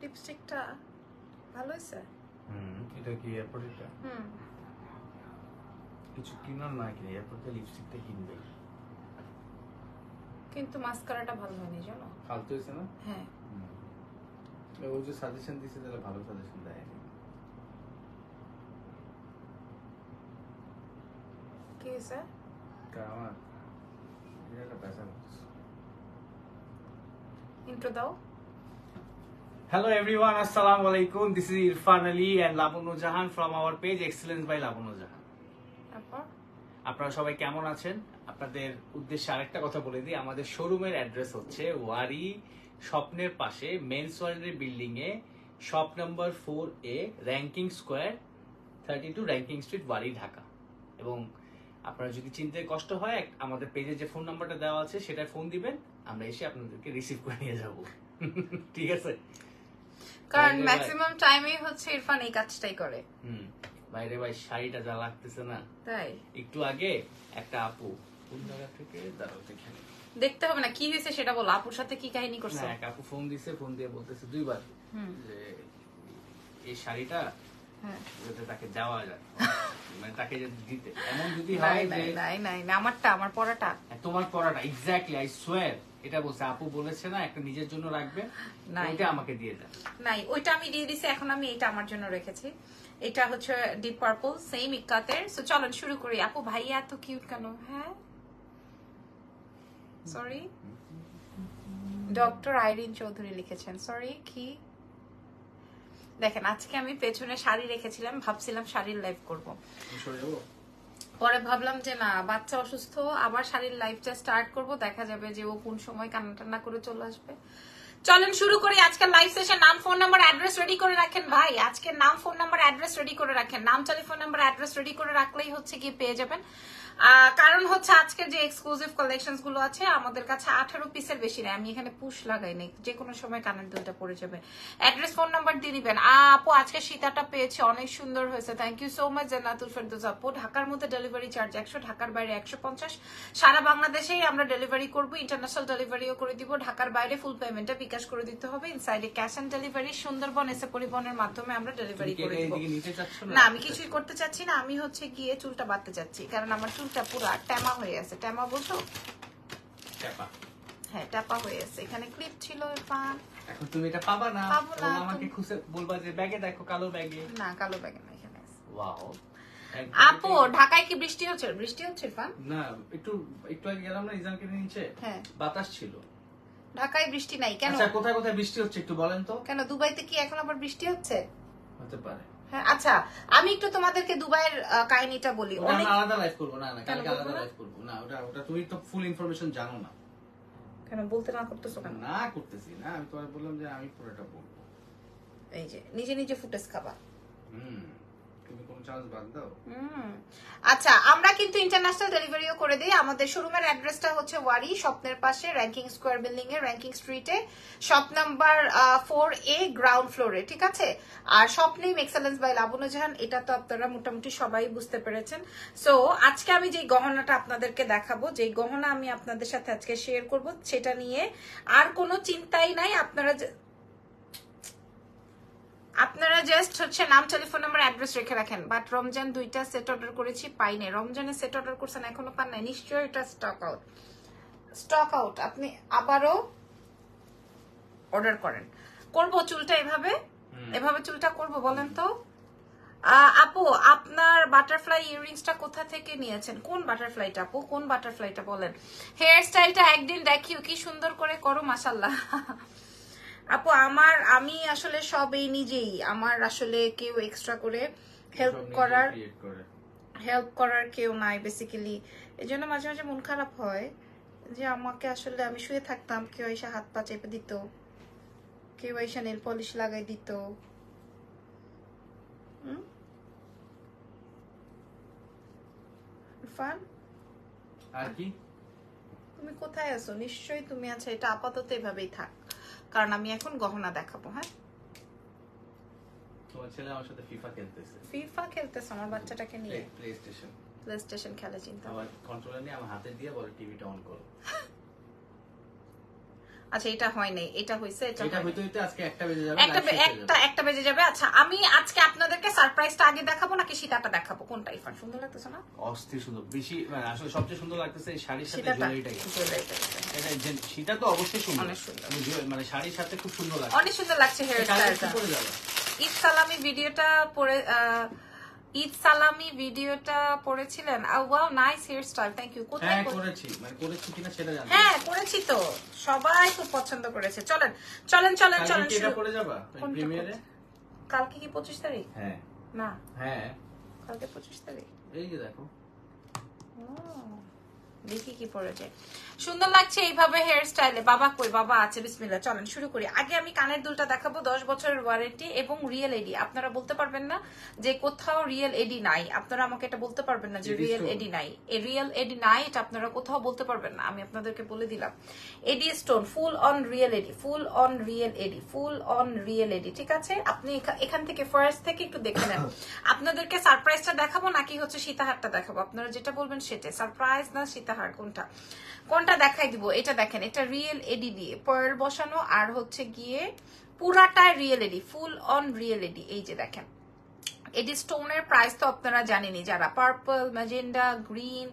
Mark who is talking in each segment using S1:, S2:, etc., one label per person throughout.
S1: লিপস্টিকটা ভালো হয়েছে।
S2: এটা কি এয়ারপোর্টটা? কিছু কিনার না কিনে এয়ারপোর্টে লিপস্টিকটা কিনবে,
S1: কিন্তু মাস্কারাটা ভালো হয়নি জানো।
S2: ফালতু হয়েছে না?
S1: হ্যাঁ
S2: ও যে সাজেশন দিছে তাহলে ভালো সাজেশন দেয়।
S1: কি হয়েছে?
S2: আমার এটা পয়সা করতেছে।
S1: ইন্ট্রো দাও।
S2: Hello everyone, assalamu alaikum. This is Irfan Ali and Labun Jahan from our page Excellence by Labun Jahan. আপনারা সবাই কেমন আছেন? আপনাদের উদ্দেশ্যে আরেকটা কথা বলে দিই, আমাদের শোরুমের অ্যাড্রেস হচ্ছে ওয়ারি স্বপ্নের পাশে মেন্স ওয়ার্ল্ডের বিল্ডিং এ, shop number 4A, Rankin square 32 Rankin street, Wari, Dhaka. এবং আপনারা যদি চিনতে কষ্ট হয় আমাদের পেজে যে ফোন নাম্বারটা দেওয়া আছে সেটায় ফোন দিবেন, আমরা এসে আপনাদেরকে রিসিভ করে নিয়ে যাব। ঠিক আছে?
S1: কারণ ম্যাক্সিমাম টাইমেই হচ্ছে ইরফান এই কাজটাই করে।
S2: বাইরে ভাই শাড়িটা যা লাগতেছে না,
S1: তাই
S2: একটু আগে একটা আপু কোন জায়গা থেকে দাঁড়াও দেখেন,
S1: দেখতে হবে না কি হয়েছে সেটা বলো। আপুর সাথে কি কাহিনী করছে?
S2: এক আপু ফোন দিছে, ফোন দিয়ে বলতেছে দুইবার যে এই শাড়িটা যাতে তাকে দেওয়া যায়, মানে তাকে যদি দিতে, এমন যদি হয় যে
S1: নাই আমারটা, আমার পরাটা,
S2: তোমার পরাটা এক্স্যাক্টলি, আই সোয়ার এটা বলছে। আপু বলেছে না একটা নিজের জন্য রাখবে, ওইটা আমাকে দিয়ে দেন।
S1: নাই ওইটা আমি দিয়ে দিছি, এখন আমি এটা আমার জন্য রেখেছি। এটা হচ্ছে ডিপ পার্পল, সেম ইক্কাতের। সো চলুন শুরু করি। আপু ভাইয়া এত কিউট কেন? হ্যাঁ সরি, ডক্টর আইরিন চৌধুরী লিখেছেন। সরি কি দেখেন, আজকে আমি পেছনে শাড়ি রেখেছিলাম, ভাবছিলাম শাড়ির লাইভ করব, পরে ভাবলাম যে না, বাচ্চা অসুস্থ, আবার শাড়ির লাইভটা স্টার্ট করব, দেখা যাবে যে ও কোন সময় কান্না টান্না করে চলে আসবে। চলেন শুরু করি আজকের লাইভ সেশন। নাম, ফোন নাম্বার, অ্যাড্রেস রেডি করে রাখেন ভাই। আজকে নাম, ফোন নাম্বার, অ্যাড্রেস রেডি করে রাখেন। নাম, টেলিফোন নাম্বার, অ্যাড্রেস রেডি করে রাখলেই হচ্ছে গিয়ে পেয়ে যাবেন। কারণ হচ্ছে আজকের যে এক্সক্লুসিভ কালেকশনস গুলো আছে আমাদের কাছে 18 পিসের বেশি নেই। আমি এখানে পুশ লাগাই নাই, যে কোনো সময় কানের দুলটা পড়ে যাবে। অ্যাড্রেস, ফোন নাম্বার দিয়ে দিবেন। আপু আজকে সীতাটা পেয়েছি, অনেক সুন্দর হয়েছে, thank you so much Jannatul Ferdous আপু। ঢাকার মধ্যে ডেলিভারি চার্জ 100, ঢাকার বাইরে 150। সারা বাংলাদেশেই আমরা ডেলিভারি করব, ইন্টারন্যাশনাল ডেলিভারিও করে দিব। ঢাকার বাইরে ফুল পেমেন্টটা বিকাশ করে দিতে হবে, ইনসাইডে ক্যাশ অন ডেলিভারি। সুন্দরবন এসে পরিবহনের মাধ্যমে আমরা ডেলিভারি করে দিব। না আমি কিছুই করতে চাচ্ছি না, আমি হচ্ছে গিয়ে চুলটা বাঁধতে চাচ্ছি, কারণ আমার চুলটা পুরো ট্যামা হয়ে আছে। ট্যামা বলছো? হ্যাঁ ট্যাপা হয়ে আছে। এখানে ক্লিপ ছিল ইরফান,
S2: এখন তুমি এটা পাবা না, আমাকে খুঁজে বলবা যে ব্যাগে দেখো, কালো ব্যাগে।
S1: না কালো ব্যাগে না, এখানে আছে।
S2: ওয়াও।
S1: আপু ঢাকায় কি বৃষ্টি হচ্ছে? বৃষ্টি হচ্ছে ইরফান?
S2: না একটু একটু আগে গেলাম না ইজানকে নিচে, হ্যাঁ বাতাস ছিল।
S1: ঢাকায় বৃষ্টি নাই কেন?
S2: আচ্ছা কোথায় কোথায় বৃষ্টি হচ্ছে একটু বলেন তো।
S1: কেন দুবাইতে কি এখন আবার বৃষ্টি হচ্ছে?
S2: হতে পারে।
S1: হ্যাঁ আচ্ছা, আমি একটু তোমাদেরকে দুবাইয়ের কাহিনীটা বলি।
S2: অনেক আলাদা লাইভ করব না, কালকে আলাদা লাইভ করব না। ওটা তুমি তো ফুল ইনফরমেশন জানো না।
S1: কেন বলতে না করতেছো কেন?
S2: না করতেছি না, আমি তোমার বললাম যে আমি পুরোটা বলবো।
S1: এই যে নিজে নিজে ফুটেজ খাবা।
S2: তুমি কোন চান্স বাদ দাও।
S1: আচ্া, আমরা কিন্তু ইন্টারন্যাশনাল ডেলিভারিও করে দিই। আমাদের শোরুমের অ্যাড্রেসটা হচ্ছে ওয়ারি স্বপ্নের পাশে, র্যাঙ্কিং স্কোয়ার বিল্ডিং এ, র্যাঙ্কিং স্ট্রিটে, শপ নাম্বার 4A, গ্রাউন্ড ফ্লোরে। ঠিক আছে? আর শপ নেম এক্সেলেন্স বাই লাবণ্য জাহান, এটা তো আপনারা মোটামুটি সবাই বুঝতে পেরেছেন। সো আজকে আমি যে গহনাটা আপনাদেরকে দেখাবো, যে গহনা আমি আপনাদের সাথে আজকে শেয়ার করব, সেটা নিয়ে আর কোনো চিন্তাই নাই। আপনারা জাস্ট হচ্ছে নাম, টেলিফোন নাম্বার, অ্যাড্রেস রেখে রাখেন। বাট রমজান 2টা সেট অর্ডার করেছি, পাই নাই। রমজানের সেট অর্ডার করছেন এখনো পান নাই? নিশ্চয়ই এটা স্টক আউট। আপনি আবারও অর্ডার করেন। করবো চুলটা এভাবে চুলটা করব বলেন তো। আপু আপনার বাটারফ্লাই ইয়াররিংসটা কোথা থেকে নিয়েছেন? কোন বাটারফ্লাইটা আপু? কোন বাটারফ্লাইটা বলেন? হেয়ার স্টাইলটা একদিন দেখিও, কি সুন্দর করে করো, মাশাআল্লাহ। আপু আমি আসলে সব এই নিজেই, আমার আসলে কেউ এক্সট্রা করে হেল্প করার কেউ নাই বেসিক্যালি। এই জন্য মাঝে মাঝে মন খারাপ হয় যে আমাকে আসলে, আমি শুয়ে থাকতাম, কেউ এসে হাত পা চেপে দিত, কেউ এসে নেল পলিশ লাগাই দিত। ইরফান
S2: আর কি
S1: তুমি কোথায় আছো? নিশ্চয়ই তুমি আছো। এটা আপাতত এভাবেই থাক, কারণ আমি এখন গহনা দেখাবো। হ্যাঁ
S2: তোমার ছেলে আমার সাথে ফিফা
S1: খেলতেছে আমার বাচ্চাটাকে নিয়ে। প্লে স্টেশন খেলে, চিন্তা
S2: আমার কন্ট্রোলার নিয়ে আমার হাতে দিয়ে বলে টিভিটা অন করো।
S1: আচ্ছা এটা হয় নাই, এটা হইছে, এটা
S2: হইতে হইতে আজকে একটা বেজে যাবে,
S1: একটা বেজে যাবে। আচ্ছা আমি আজকে আপনাদেরকে সারপ্রাইজটা আগে দেখাবো নাকি সীতাটা দেখাবো, কোনটা ইরফান? সুন্দর লাগতেছে না?
S2: অস্থির সুন্দর, বেশি আসলে সবচেয়ে সুন্দর লাগতেছে এই শাড়ির সাথে জুয়েলারিটাই। এটা সেটা তো অবশ্যই সুন্দর,
S1: অনেক সুন্দর,
S2: মানে শাড়ির সাথে খুব সুন্দর লাগছে,
S1: অনেক সুন্দর লাগছে হেয়ার স্টাইলটা। ঈদ সালামি ভিডিওটা পরে ঈদ সালামি ভিডিওটা পড়েছিলেন? Wow nice hairstyle, thank you. কোথায়
S2: করেছি, মানে করেছি কিনা সেটা জানি।
S1: হ্যাঁ করেছি তো, সবাই খুব পছন্দ করেছে। চলেন চলেন চলেন চলেন,
S2: এটা পড়ে যাবা প্রিমিয়ারে।
S1: কালকে কি 25 তারিখ?
S2: হ্যাঁ
S1: না
S2: হ্যাঁ
S1: কালকে 25 তারিখ।
S2: এই যে দেখো,
S1: দেখি কি পড়েছে। সুন্দর লাগছে এইভাবে হেয়ার স্টাইলে। বাবা কই? বাবা আছে, বিসমিল্লাহ। চলেন শুরু করি। আগে আমি কানের দুলটা দেখাবো, 10 বছরের ওয়ারেন্টি এবং রিয়েল এডি। আপনারা বলতে পারবেন না যে কোথাও রিয়েল এডি নাই, আপনারা আমাকে এটা বলতে পারবেন না যে রিয়েল এডি নাই। এই রিয়েল এডি নাই এটা আপনারা কোথাও বলতে পারবেন না, আমি আপনাদেরকে বলে দিলাম। AD stone full on real AD, full on real AD, full on real AD, ঠিক আছে? আপনি এখান থেকে ফার্স্ট থেকে একটু দেখে নেন। আপনাদেরকে সারপ্রাইজটা দেখাবো নাকি হচ্ছে সীতাহারটা দেখাবো, আপনারা যেটা বলবেন সেটা। সারপ্রাইজ না সীতাহার, কোনটা কোনটা দেখাই দিব? এটা দেখেন, এটা রিয়েল এডি দিয়ে পার্ল বসানো আর হচ্ছে গিয়ে পুরাটা real AD, full on real AD. এই যে দেখেন, এডি স্টোনের প্রাইস তো আপনারা জানেনই, যারা পার্পল, ম্যাজেন্ডা, গ্রিন,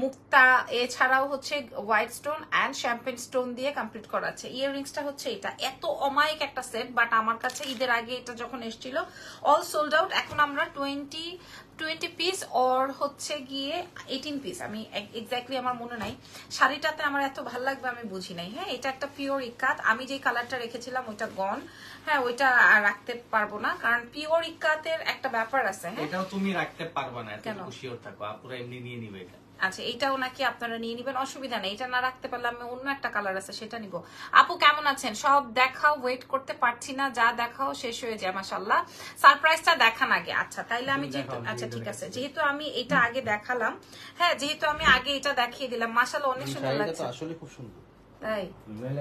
S1: মুক্তা, এছাড়াও হচ্ছে white stone and champagne stone দিয়ে কমপ্লিট করা আছে। ইয়াররিংসটা হচ্ছে এটা, এত অমায়িক একটা সেট, বাট আমার কাছে ঈদের আগে এটা যখন এসেছিল অল সোল্ড আউট। এখন আমরা 20 পিস অর হচ্ছে গিয়ে 18 পিস, আমি এক্স্যাক্টলি আমার মনে নাই। শাড়িটাতে আমার এত ভালো লাগবে আমি বুঝি নাই। হ্যাঁ এটা একটা পিওর ইকাত, আমি যে কালারটা রেখেছিলাম ওইটা গন। হ্যাঁ ওইটা আর রাখতে পারবো না, কারণ পিওর ইকাতের একটা ব্যাপার আছে। হ্যাঁ
S2: এটাও তুমি রাখতে পারবে না, এত শিওর থাকো, আপুরা এমনি নিয়ে নিবে এটা।
S1: আচ্ছা এইটাও নাকি আপনারা নিয়ে নিবেন, অসুবিধা নেই। এটা না রাখতে পারলে আমি অন্য একটা কালার আছে সেটা নিব। আপু কেমন আছেন? সব দেখাও, ওয়েট করতে পারছি না, যা দেখাও শেষ হয়ে যায়। মাশাআল্লাহ, সারপ্রাইজটা দেখান আগে। আচ্ছা তাইলে আমি যেহেতু, আচ্ছা ঠিক আছে, যেহেতু আমি এটা আগে দেখালাম, হ্যাঁ যেহেতু আমি আগে এটা দেখিয়ে দিলাম, মাশাআল্লাহ অনেক সুন্দর লাগছে,
S2: আসলে খুব সুন্দর।
S1: তাই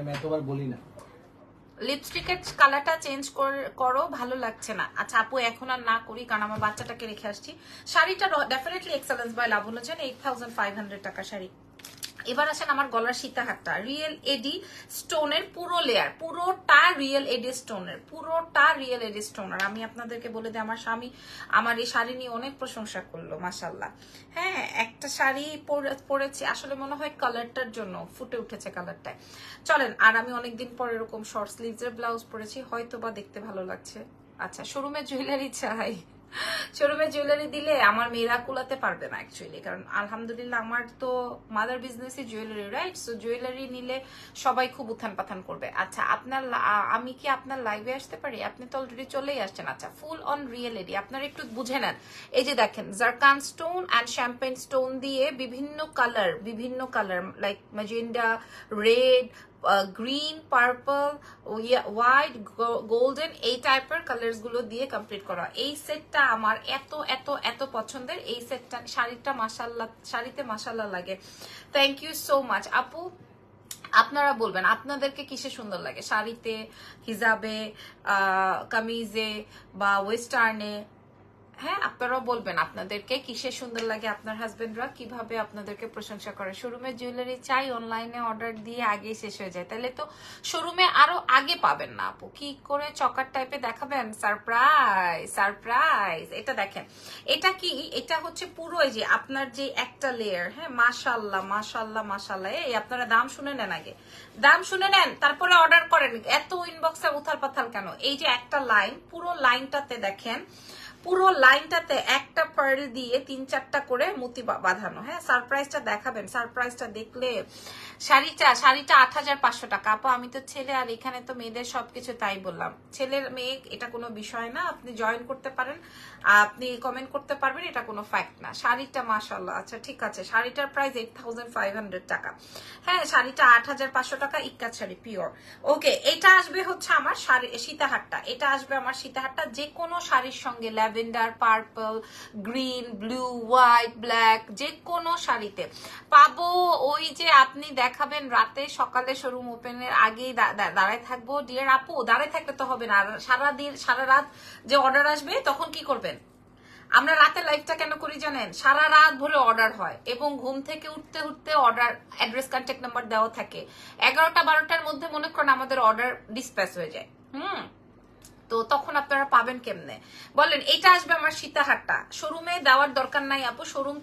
S2: আমি এতবার বলি না
S1: লিপস্টিকের কালারটা চেঞ্জ করো, ভালো লাগছে না। আচ্ছা আপু এখন আর না করি, কারণ আমার বাচ্চাটাকে রেখে আসছি। শাড়িটা ডেফিনেটলি এক্সেলেন্স বাই লাবণ্য জান, 8500 টাকা শাড়ি। এবার আসেন আমার গলার সীতাহারটা, রিয়েল এডি স্টোনের পুরো লেয়ার, পুরোটা রিয়েল এডি স্টোনের, পুরোটা রিয়েল এডি স্টোনের। আমি আপনাদেরকে বলে দিই, আমার স্বামী আমার এই শাড়ি নিয়ে অনেক প্রশংসা করলো, মাশাআল্লাহ। হ্যাঁ একটা শাড়ি পরেছি, আসলে মনে হয় কালারটার জন্য ফুটে উঠেছে কালারটায়। চলেন, আর আমি অনেকদিন পর এরকম শর্ট স্লিভস এর ব্লাউজ পরেছি, হয়তো বা দেখতে ভালো লাগছে। আচ্ছা শোরুমে জুয়েলারি চাই, শোরুমে জুয়েলারি দিলে আমার মেয়েরা কুলাতে পারবে না অ্যাকচুয়ালি, কারণ আলহামদুলিল্লাহ আমার তো মাদার বিজনেসই জুয়েলারি, রাইট? সো জুয়েলারি নিলে সবাই খুব উত্থান পাথান করবে। আচ্ছা আপনার, আমি কি আপনার লাইভে আসতে পারি? আপনি তো অলরেডি চলেই আসছেন। আচ্ছা ফুল অন রিয়েল এডি, আপনারা একটু বুঝে নেন। এই যে দেখেন, zircon stone and champagne stone দিয়ে বিভিন্ন colour like magenta, red, green, purple, white, golden, এই টাইপের কালার্স গুলো দিয়ে কমপ্লিট করা। এই সেটটা আমার এত এত এত পছন্দের। এই সেটটা শাড়িতে মাশাআল্লাহ লাগে। থ্যাংক ইউ সো মাচ আপু। আপনারা বলবেন আপনাদেরকে কিসে সুন্দর লাগে, শাড়িতে, হিজাবে, কামিজে বা ওয়েস্টার্নে? হ্যাঁ আপনারাও বলবেন আপনাদেরকে কিসে সুন্দর লাগে, আপনার হাজবেন্ডরা কিভাবে আপনাদেরকে প্রশংসা করে। শোরুমে জুয়েলারি চাই, অনলাইনে অর্ডার দিয়ে আগেই শেষ হয়ে যায়, তাহলে তো শোরুমে আরো আগে পাবেন না আপু। কি করে চকার টাইপে দেখাবেন? সারপ্রাইজ। এটা দেখেন, এটা কি, এটা হচ্ছে পুরো এই যে আপনার যে একটা লেয়ার। হ্যাঁ মাশাআল্লাহ। এই আপনারা দাম শুনে নেন, আগে দাম শুনে নেন তারপরে অর্ডার করেন, এত ইনবক্সে উথাল পাথাল কেন? এই যে একটা লাইন, পুরো লাইনটাতে দেখেন, পুরো লাইনটাতে একটা পার্ল দিয়ে 3-4টা করে মুতি বাঁধানো। হ্যাঁ সারপ্রাইজটা দেখাবেন, সারপ্রাইজটা দেখলে। শাড়িটা 8500 টাকা আপু। আমি তো ছেলে, আর এখানে তো মেয়েদের সবকিছু, তাই বললাম। ছেলের মেয়ে এটা কোনো বিষয় না, আপনি জয়েন করতে পারেন, আপনি কমেন্ট করতে পারবেন, এটা কোনো ফ্যাক্ট না। শাড়িটা মাশাআল্লাহ। আচ্ছা ঠিক আছে, শাড়িটার প্রাইস 8500 টাকা। হ্যাঁ শাড়িটা 8500 টাকা, ইক্কাত শাড়ি পিওর। ওকে, এটা আসবে হচ্ছে আমার সীতাহারটা, এটা আসবে আমার সীতাহারটা যে কোনো শাড়ির সঙ্গে, lavender, purple, green, blue, white, black, যে কোনো শাড়িতে পাবো। ওই যে আপনি দেখাবেন রাতে, সকালে শোরুম ওপেনের আগেই দাঁড়ায় থাকবো। ডিয়ার আপু দাঁড়ায় থাকলে তো হবে না, সারা রাত যে অর্ডার আসবে তখন কি করবেন? আমরা রাতে লাইভটা কেন করি জানেন? সারা রাত ভরে অর্ডার হয় এবং ঘুম থেকে উঠতে উঠতে অর্ডার অ্যাড্রেস কন্ট্যাক্ট নাম্বার দেওয়া থাকে। 11টা-12টার মধ্যে মনে করেন আমাদের অর্ডার ডিসপ্যাচ হয়ে যায়। তো তখন আপনারা পাবেন কেমনে বলেন? এটা আসবে আমার সীতাহারটা, শোরুমে দেওয়ার দরকার নাই আপু, শোরুম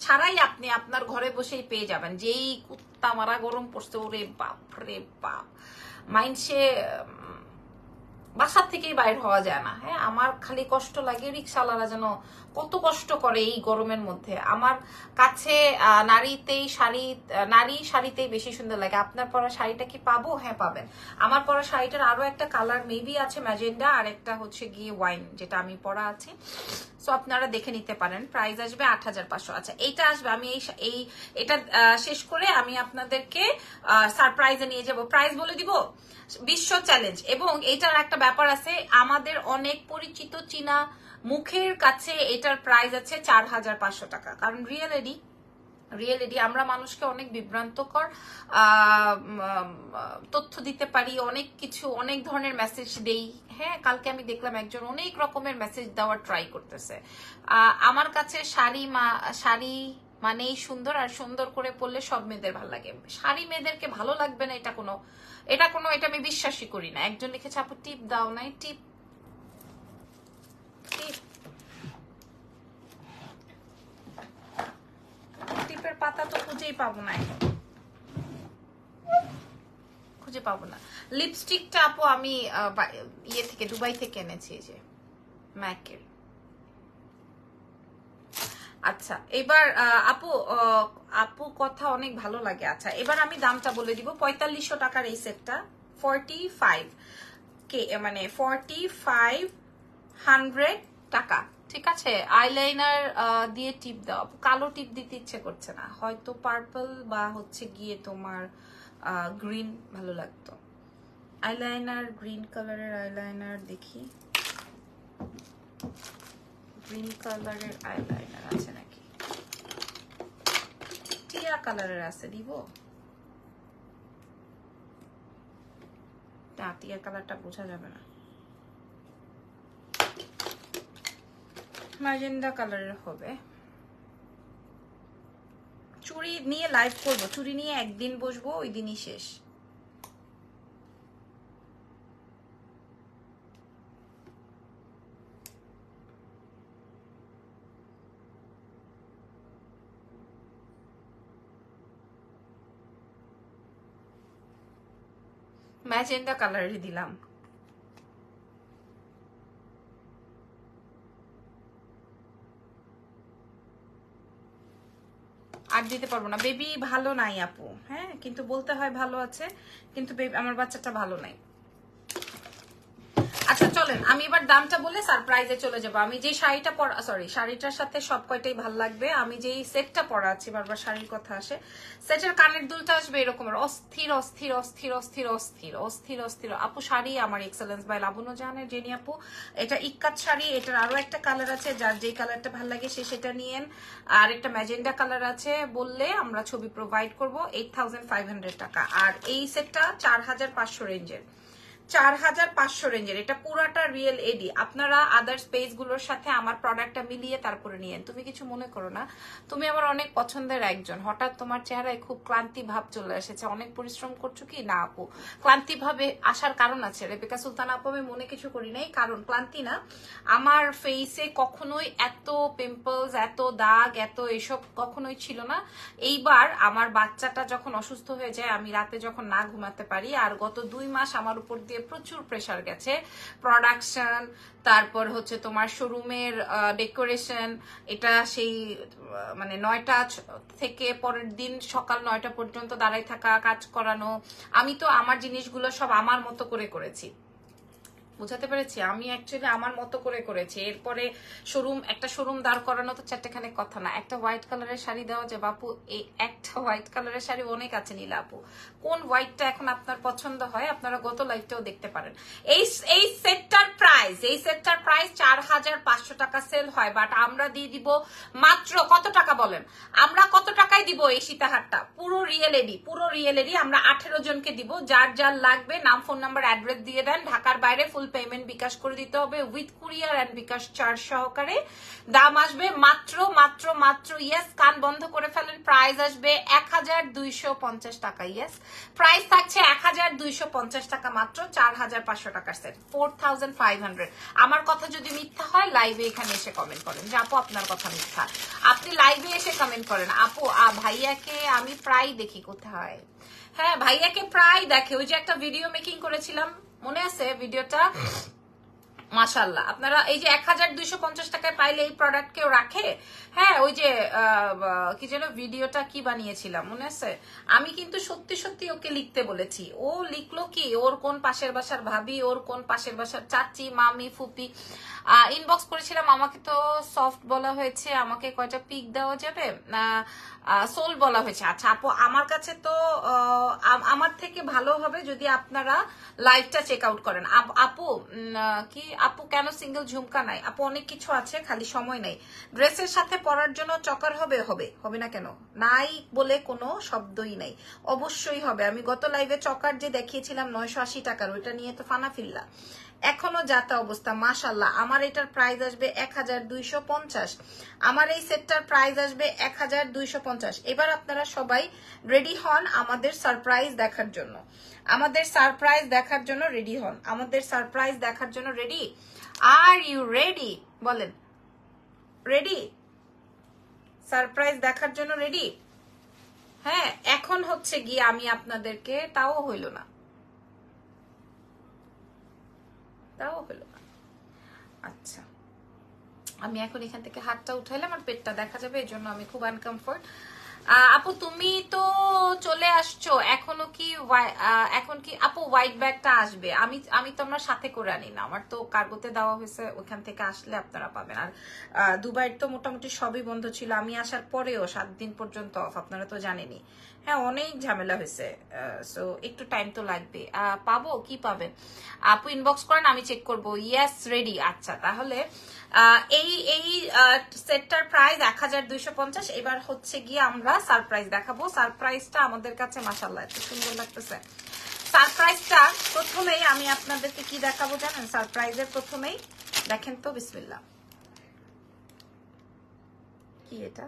S1: ছাড়াই আপনি আপনার ঘরে বসেই পেয়ে যাবেন। যেই কুত্তা মারা গরম পড়ছে, ওরে বাপ রে বাপ, মাইন্ডসে বাসার থেকেই বাইর হওয়া যায় না। হ্যাঁ, আমার খালি কষ্ট লাগে, রিক্সাওয়ালারা যেন কত কষ্ট করে এই গরমের মধ্যে। আমার কাছে নারী শাড়িতেই বেশি সুন্দর লাগে। আপনার পরা শাড়িটা কি পাবো? হ্যাঁ পাবেন। আমার পরা শাড়িটার আরো একটা কালার মেবি আছে ম্যাজেন্ডা, আর একটা হচ্ছে গিয়ে ওয়াইন, যেটা আমি পরা আছি। সো আপনারা দেখে নিতে পারেন। প্রাইস আসবে ৮৫০০। আচ্ছা, এইটা আসবে, আমি এটা শেষ করে আমি আপনাদেরকে সারপ্রাইজে নিয়ে যাব। প্রাইস বলে দিব, বিশ্ব চ্যালেঞ্জ। এবং এটার একটা ব্যাপার আছে, আমাদের অনেক পরিচিত চীনা মুখের কাছে এটার প্রাইস আছে ৪৫০০ টাকা। কারণ রিয়েলিটি আমরা মানুষকে অনেক বিভ্রান্তকর তথ্য দিতে পারি, অনেক কিছু, অনেক ধরনের মেসেজ দেই। হ্যাঁ, কালকে আমি দেখলাম একজন অনেক রকমের মেসেজ দেওয়ার ট্রাই করতেছে। আমার কাছে শাড়ি মানেই সুন্দর, আর সুন্দর করে পরলে সব মেয়েদের ভালো লাগে। শাড়ি মেয়েদেরকে ভালো লাগবে না এটা আমি বিশ্বাসই করি না। একজন লিখেছে আপু টিপ দাও নাই, টিপের পাতা তো খুঁজে পাবো না। লিপস্টিকটা আপু আমি দুবাই থেকে এনেছি, যে ম্যাকের। আচ্ছা, এবার আপু কথা অনেক ভালো লাগে। আচ্ছা, এবার আমি দামটা বলে দিব। ৪৫০০ টাকার এই সেটটা 4500 টাকা। ঠিক আছে, আইলাইনার দিয়ে টিপ দাও। কালো টিপ দিতে ইচ্ছে করছে না, হয়তো পার্পল বা হচ্ছে গিয়ে তোমার গ্রিন ভালো লাগতো। আইলাইনার গ্রিন কালারের আইলাইনার দেখি, গ্রিন কালারের আইলাইনার আছে নাকি? টিয়া কালারের আছে, দিব? না, টিয়া কালারটা বোঝা যাবে না। ম্যাজেন্ডা কালারের হবে। চুড়ি নিয়ে লাইভ করব, চুড়ি নিয়ে একদিন বসবো, ওই দিনই শেষ। ম্যাজেন্ডা কালারের দিলাম। আর দিতে পারবো না, বেবি ভালো নাই আপু। হ্যাঁ, কিন্তু বলতে হয় ভালো আছে, কিন্তু আমার বাচ্চাটা ভালো নাই। আচ্ছা চলেন, আমি এবার দামটা বলে সারপ্রাইজে চলে যাবো। আমি যে শাড়িটা শাড়িটার সাথে সব কয়টাই ভালো লাগবে। আমি যেই সেটটা পরা আছি, বারবার শাড়ির কথা আসে, সেটের কানের দুলটা আসবে এরকম অস্থির অস্থির অস্থির অস্থির অস্থির অস্থির অস্থির। আপু শাড়ি আমার এক্সেলেন্স বাই লাবণ্য জাহানের, জেনি আপু। এটা ইক্কাত শাড়ি, এটার আরো একটা কালার আছে, যার যেই কালারটা ভালো লাগে সেটা নিয়েন। আর একটা ম্যাজেন্ডা কালার আছে, বললে আমরা ছবি প্রোভাইড করবো। 8500 টাকা। আর এই সেটটা 4500 রেঞ্জের, 4500 রেঞ্জের। এটা পুরাটা রিয়েল এডি। আপনারা আদার স্পেস গুলোর সাথে আমার প্রোডাক্টটা মিলিয়ে তারপরে নিয়েন। তুমি কিছু মনে করো না, তুমি আমার অনেক পছন্দের একজন। হঠাৎ তোমার চেহারায় খুব ক্লান্তি ভাব চলে এসেছে, অনেক পরিশ্রম করছো কি? না আপু, ক্লান্তি ভাবে আসার কারণ আছে। রেবেকা সুলতানা আপু, আমি মনে কিছু করি নাই, কারণ ক্লান্তি না। আমার ফেসে কখনোই এত পিম্পলস, এত দাগ, এত এসব কখনোই ছিল না। এইবার আমার বাচ্চাটা যখন অসুস্থ হয়ে যায়, আমি রাতে যখন না ঘুমাতে পারি, আর গত 2 মাস আমার উপর দিয়ে প্রচুর প্রেসার গেছে, প্রোডাকশন, তারপর হচ্ছে তোমার শোরুমের ডেকোরেশন। এটা সেই মানে 9টা থেকে পরের দিন সকাল 9টা পর্যন্ত দাঁড়াই থাকা, কাজ করানো। আমি তো আমার জিনিসগুলো সব আমার মতো করে করেছি, বুঝাতে পেরেছি? আমি অ্যাকচুয়ালি আমার মতো করে করেছি। এরপরে একটা শোরুম দাঁড় করানো তো চারটেখানে কথা না। একটা হোয়াইট কালারের শাড়ি দেওয়া যে বাপু, এই একটা হোয়াইট কালারের শাড়ি অনেক আছে নীলা আপু। কোন হোয়াইটটা এখন আপনার পছন্দ হয়, আপনারা গত লাইভটাও দেখতে পারেন। এই সেটটার প্রাইস, এই সেটটার প্রাইস 4500 টাকা সেল হয়, বাট আমরা দিয়ে দিব মাত্র কত টাকা বলেন? আমরা কত টাকায় দিব এই সীতাহারটা? পুরো রিয়েল এডি আমরা 18 জনকে দিব। যার যার লাগবে নাম, ফোন নাম্বার, অ্যাড্রেস দিয়ে দেন। ঢাকার বাইরে ফুল পেমেন্ট বিকাশ করে দিতে হবে with courier and bKash charge সহকারে। দাম আসবে মাত্র মাত্র মাত্র ইয়েস, কান বন্ধ করে ফেলেন, প্রাইস আসবে 1250 টাকা। ইয়েস, প্রাইস থাকছে 1250 টাকা মাত্র, 4500 টাকার সেট, 4500। আমার কথা যদি মিথ্যা হয় লাইভে এখানে এসে কমেন্ট করেন যে আপু আপনার কথা মিথ্যা। আপনি লাইভে এসে কমেন্ট করেন আপু ভাইয়াকে আমি প্রায় দেখি কোথায়। হ্যাঁ, ভাইয়াকে প্রায় দেখে। ওই যে একটা ভিডিও মেকিং করেছিলাম, মনে আছে ভিডিওটা? মাশাআল্লাহ, আপনারা এই যে 1250 টাকায় পাইলে এই প্রোডাক্ট কেউ রাখে? হ্যাঁ, ওই যে কি যেন ভিডিওটা কি বানিয়েছিলাম মনে আছে? আমি কিন্তু সত্যি সত্যি ওকে লিখতে বলেছি, ও লিখলো কি, ওর কোন পাশের বাসার ভাবি, ওর কোন পাশের বাসার চাচি, মামি, ফুপি ইনবক্স করেছিলাম। আমাকে তো সফট বলা হয়েছে, আমাকে কয়টা পিক দেওয়া যাবে, সোল বলা হয়েছে। আচ্ছা আপু, আমার কাছে তো আমার থেকে ভালো হবে যদি আপনারা লাইভটা চেক আউট করেন। আপু কি আপু কেন সিঙ্গেল ঝুমকা নাই? আপু অনেক কিছু আছে, খালি সময় নাই। ড্রেসের সাথে পরার জন্য চকার হবে, হবে হবে না কেন? নাই বলে কোনো শব্দই নাই, অবশ্যই হবে। আমি গত লাইভে চকার যে দেখিয়েছিলাম 980 টাকার, ওইটা নিয়ে তো ফানা ফিল্লা, এখনো যাতা অবস্থা। মাশাআল্লাহ, আমার এটার প্রাইস আসবে 1250। আমার এই সেটটার প্রাইস আসবে 1250। এবার আপনারা সবাই রেডি হন আমাদের সারপ্রাইজ দেখার জন্য, আমাদের সারপ্রাইজ দেখার জন্য রেডি হন, আমাদের সারপ্রাইজ দেখার জন্য রেডি? Are you ready? বলেন রেডি? সারপ্রাইজ দেখার জন্য রেডি? হ্যাঁ, এখন হচ্ছে গিয়ে আমি আপনাদেরকে, তাও হইল না, তাও হলো না। আচ্ছা, আমি এখন এখান থেকে হাতটা উঠাইলাম, আমার পেটটা দেখা যাবে, এই জন্য আমি খুব আনকমফোর্ট। আপু তুমি তো চলে আসছো, এখনো কি এখন কি আপু হোয়াইট ব্যাগটা আসবে? আমি তো আমার সাথে করে আনি না, আমার তো কার্গোতে দেওয়া হয়েছে, ওখান থেকে আসলে আপনারা পাবেন। আর দুবাইয়ের তো মোটামুটি সবই বন্ধ ছিল, আমি আসার পরেও 7 দিন পর্যন্ত অফ, আপনারা তো জানেনই। হ্যাঁ, অনেক ঝামেলা হয়েছে, সো একটু টাইম তো লাগবে। পাবো কি পাবেন? আপু ইনবক্স করেন, আমি চেক করবো। Yes ready. আচ্ছা, তাহলে এই সেটটার প্রাইস 1250। এবার হচ্ছে গিয়ে আমরা সারপ্রাইজ দেখাবো। সারপ্রাইজটা আমাদের কাছে মাশাআল্লাহ এত সুন্দর লাগতেছে। সারপ্রাইজটা প্রথমেই আমি আপনাদেরকে কি দেখাবো জানেন? সারপ্রাইজের প্রথমেই দেখেন তো, বিসমিল্লাহ। কি এটা?